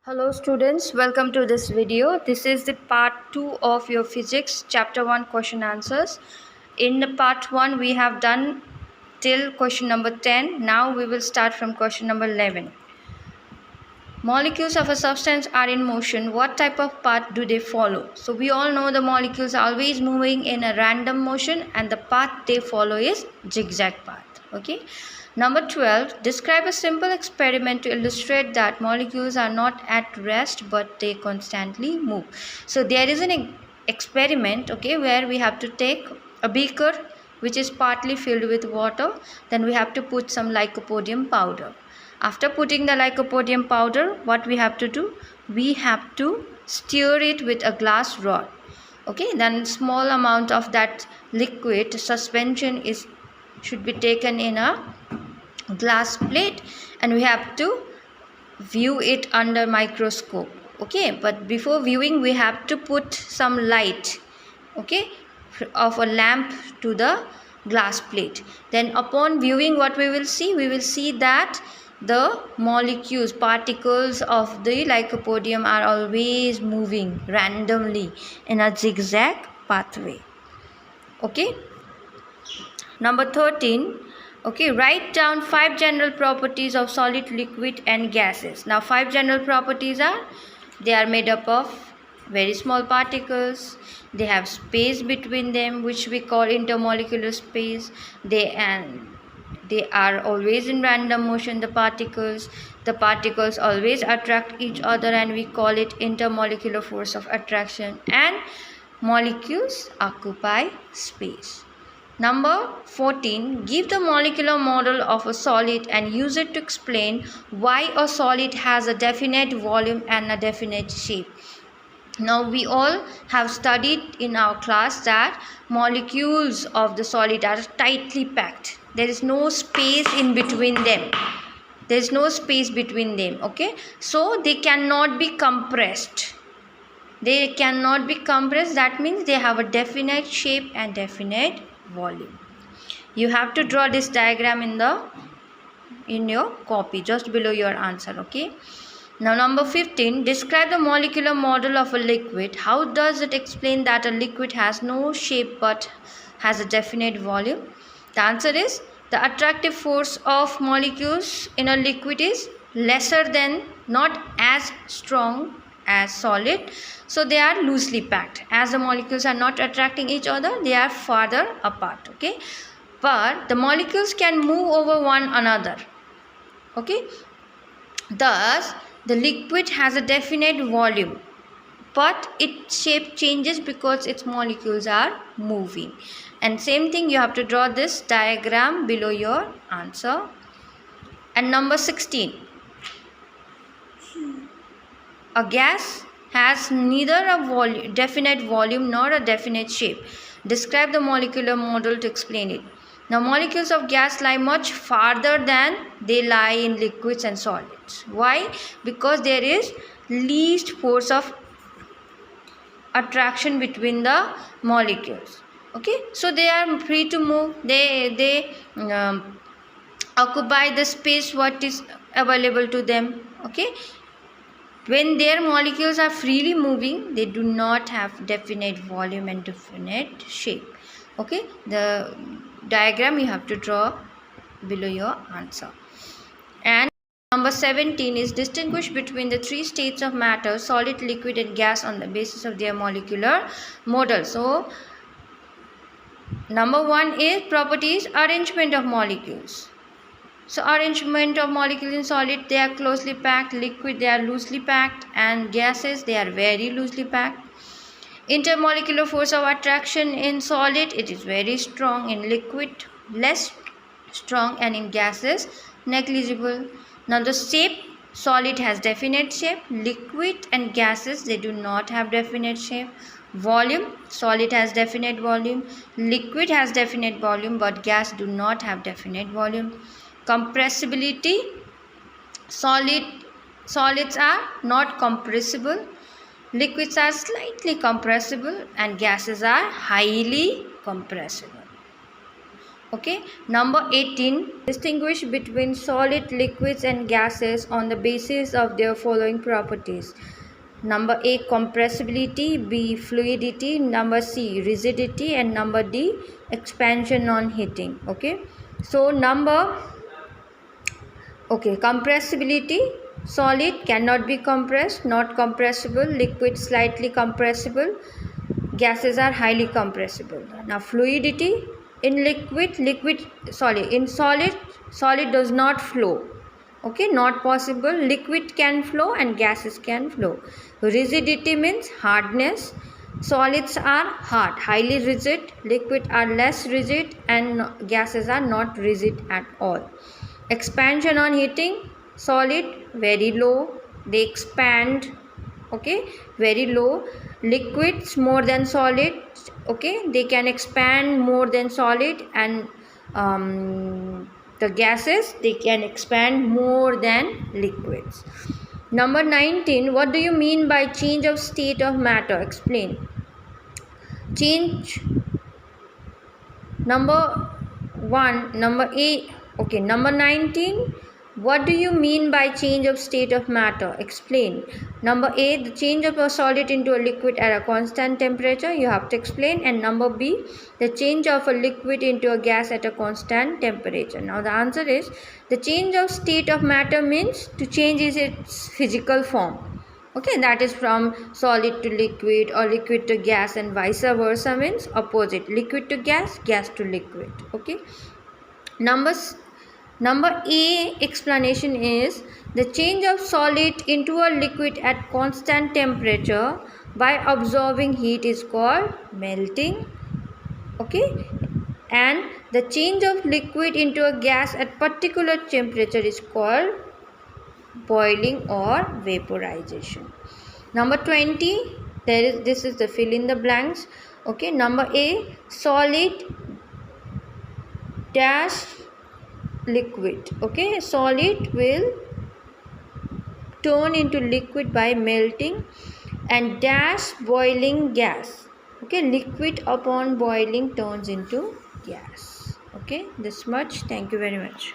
Hello students, welcome to this video. This is the part 2 of your physics chapter 1 question answers. In the part 1 we have done till question number 10. Now we will start from question number 11. Molecules of a substance are in motion. What type of path do they follow? So we all know the molecules are always moving in a random motion and the path they follow is zigzag path. Okay. Number 12, describe a simple experiment to illustrate that molecules are not at rest but they constantly move. So there is an experiment, okay, where we have to take a beaker which is partly filled with water. Then we have to put some lycopodium powder. After putting the lycopodium powder, what we have to do? We have to stir it with a glass rod. Okay, then small amount of that liquid suspension should be taken in a glass plate and we have to view it under microscope. Okay, but before viewing we have to put some light, okay, of a lamp to the glass plate. Then upon viewing, what we will see? We will see that the molecules, particles of the lycopodium are always moving randomly in a zigzag pathway. Okay. Number 13. Okay, write down 5 general properties of solid, liquid and gases. Now 5 general properties are, they are made up of very small particles, they have space between them which we call intermolecular space, they are always in random motion, the particles always attract each other and we call it intermolecular force of attraction, and molecules occupy space. Number 14, give the molecular model of a solid and use it to explain why a solid has a definite volume and a definite shape. Now we all have studied in our class that molecules of the solid are tightly packed. There is no space in between them. There is no space between them. Okay, so they cannot be compressed. They cannot be compressed. That means they have a definite shape and definite volume. You have to draw this diagram in your copy just below your answer. Okay. Now number 15, describe the molecular model of a liquid. How does it explain that a liquid has no shape but has a definite volume? The answer is, the attractive force of molecules in a liquid is lesser than, not as strong as solid, so they are loosely packed. As the molecules are not attracting each other, they are farther apart. Okay, but the molecules can move over one another. Okay, thus the liquid has a definite volume but its shape changes because its molecules are moving. And same thing, you have to draw this diagram below your answer. And number 16, a gas has neither a definite volume nor a definite shape. Describe the molecular model to explain it. Now molecules of gas lie much farther than they lie in liquids and solids. Why? Because there is least force of attraction between the molecules. Okay, so they are free to move. They occupy the space what is available to them. Okay, when their molecules are freely moving, they do not have definite volume and definite shape. Okay, the diagram you have to draw below your answer. And number 17 is, distinguish between the 3 states of matter, solid, liquid and gas, on the basis of their molecular model. So number 1 is properties, arrangement of molecules. So arrangement of molecules in solid, they are closely packed, liquid, they are loosely packed, and gases, they are very loosely packed. Intermolecular force of attraction in solid, it is very strong, in liquid less strong, and in gases negligible. Now the shape, solid has definite shape, liquid and gases, they do not have definite shape. Volume, solid has definite volume, liquid has definite volume, but gas do not have definite volume. Compressibility, solids are not compressible, liquids are slightly compressible, and gases are highly compressible. Okay, number 18, distinguish between solid, liquids and gases on the basis of their following properties. Number A, compressibility, B, fluidity, number C, rigidity, and number D, expansion on heating. Okay, so compressibility, solid cannot be compressed, not compressible, liquid slightly compressible, gases are highly compressible. Now fluidity, in solid does not flow. Okay, not possible. Liquid can flow and gases can flow. Rigidity means hardness. Solids are hard, highly rigid. Liquid are less rigid, and gases are not rigid at all. Expansion on heating, solid very low, they expand. Okay, very low. Liquids more than solid, okay, they can expand more than solid, and the gases, they can expand more than liquids. Number 19, what do you mean by change of state of matter? Explain. Change. Number 19, what do you mean by change of state of matter? Explain. Number A, the change of a solid into a liquid at a constant temperature, you have to explain. And number B, the change of a liquid into a gas at a constant temperature. Now the answer is, the change of state of matter means to change its physical form. Okay, that is from solid to liquid or liquid to gas, and vice versa means opposite, liquid to gas, gas to liquid. Okay, number A explanation is, the change of solid into a liquid at constant temperature by absorbing heat is called melting. Okay, and the change of liquid into a gas at particular temperature is called boiling or vaporization. Number 20, this is the fill in the blanks. Okay, number A, solid dash liquid. Okay, solid will turn into liquid by melting, and dash boiling gas. Okay, liquid upon boiling turns into gas. Okay, this much. Thank you very much.